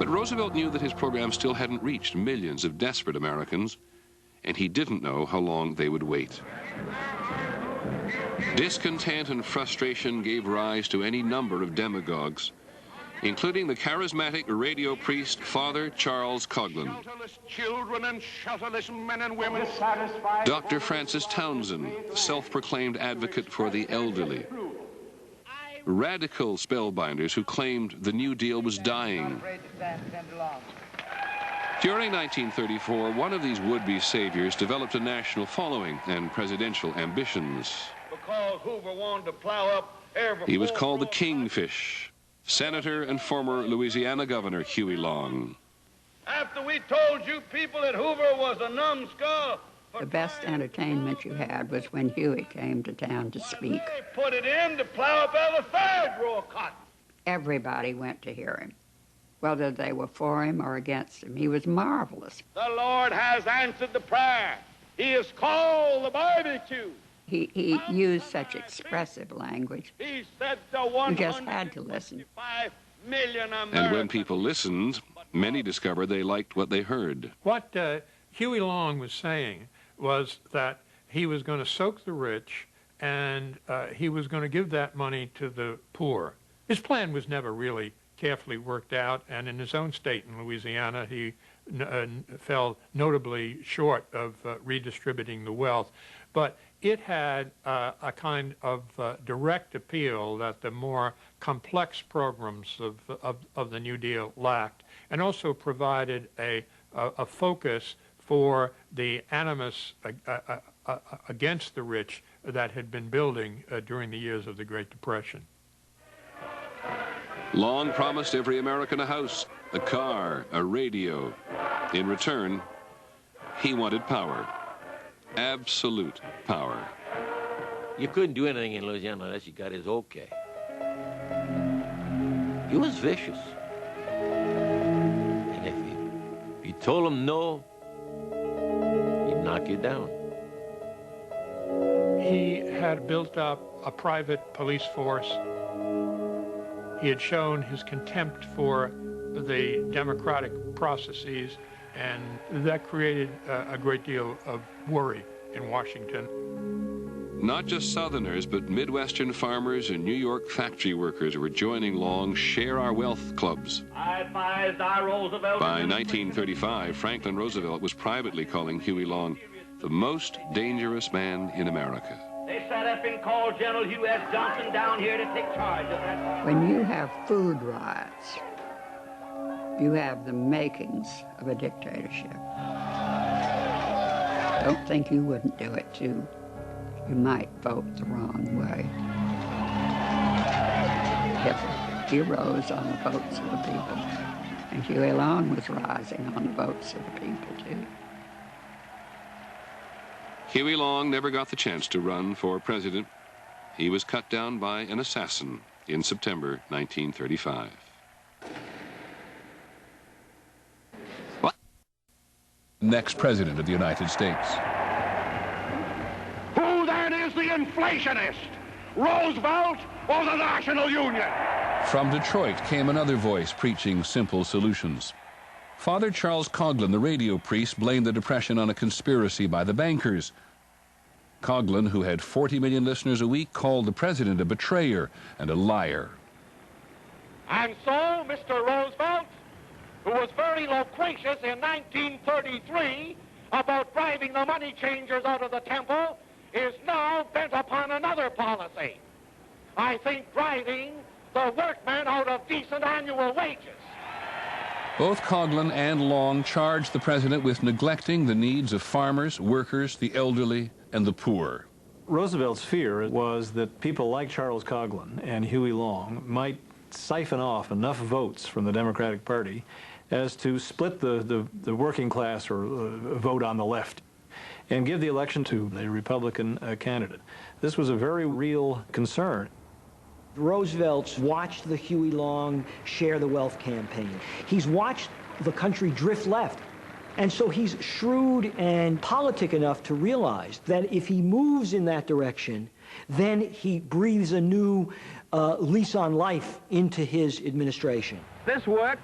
But Roosevelt knew that his program still hadn't reached millions of desperate Americans, and he didn't know how long they would wait. Discontent and frustration gave rise to any number of demagogues, including the charismatic radio priest Father Charles Coughlin, children and shelterless men and women, Dr. Francis Townsend, self-proclaimed advocate for the elderly, radical spellbinders who claimed the New Deal was dying. During 1934, one of these would-be saviors developed a national following and presidential ambitions. because Hoover wanted to plow up every... He was called the Kingfish. Senator and former Louisiana Governor Huey Long. After we told you people that Hoover was a numbskull... The best entertainment you had was when Huey came to town to speak. They put it in to plow up every third row of cotton. Everybody went to hear him, whether they were for him or against him. He was marvelous. The Lord has answered the prayer. He has called the barbecue. He used such expressive language. He said to You just had to listen. 155 million Americans. And when people listened, many discovered they liked what they heard. What Huey Long was saying was that he was going to soak the rich and he was going to give that money to the poor. His plan was never really carefully worked out, and in his own state in Louisiana, he fell notably short of redistributing the wealth. But it had a kind of direct appeal that the more complex programs of the New Deal lacked, and also provided a focus for the animus against the rich that had been building during the years of the Great Depression. Long promised every American a house, a car, a radio. In return, he wanted power. Absolute power. You couldn't do anything in Louisiana unless you got his okay. He was vicious. And if you told him no, he'd knock you down. He had built up a private police force. He had shown his contempt for the democratic processes, and that created a great deal of worry in Washington. Not just Southerners, but Midwestern farmers and New York factory workers were joining Long's Share Our Wealth clubs. I advised our Roosevelt... By 1935, Franklin Roosevelt was privately calling Huey Long the most dangerous man in America. They sat up and called General Hugh S. Johnson down here to take charge of that. When you have food riots, you have the makings of a dictatorship. Don't think you wouldn't do it, too. You might vote the wrong way. He rose on the votes of the people, and Huey Long was rising on the votes of the people, too. Huey Long never got the chance to run for president. He was cut down by an assassin in September 1935. What? Next president of the United States. Who then is the inflationist? Roosevelt or the National Union? From Detroit came another voice preaching simple solutions. Father Charles Coughlin, the radio priest, blamed the Depression on a conspiracy by the bankers. Coughlin, who had 40 million listeners a week, called the president a betrayer and a liar. And so, Mr. Roosevelt, who was very loquacious in 1933 about driving the money changers out of the temple, is now bent upon another policy. I think driving the workmen out of decent annual wages. Both Coughlin and Long charged the president with neglecting the needs of farmers, workers, the elderly, and the poor. Roosevelt's fear was that people like Charles Coughlin and Huey Long might siphon off enough votes from the Democratic Party as to split the working class or vote on the left and give the election to the Republican candidate. This was a very real concern. Roosevelt's watched the Huey Long Share the Wealth campaign. He's watched the country drift left. And so he's shrewd and politic enough to realize that if he moves in that direction, then he breathes a new lease on life into his administration. This work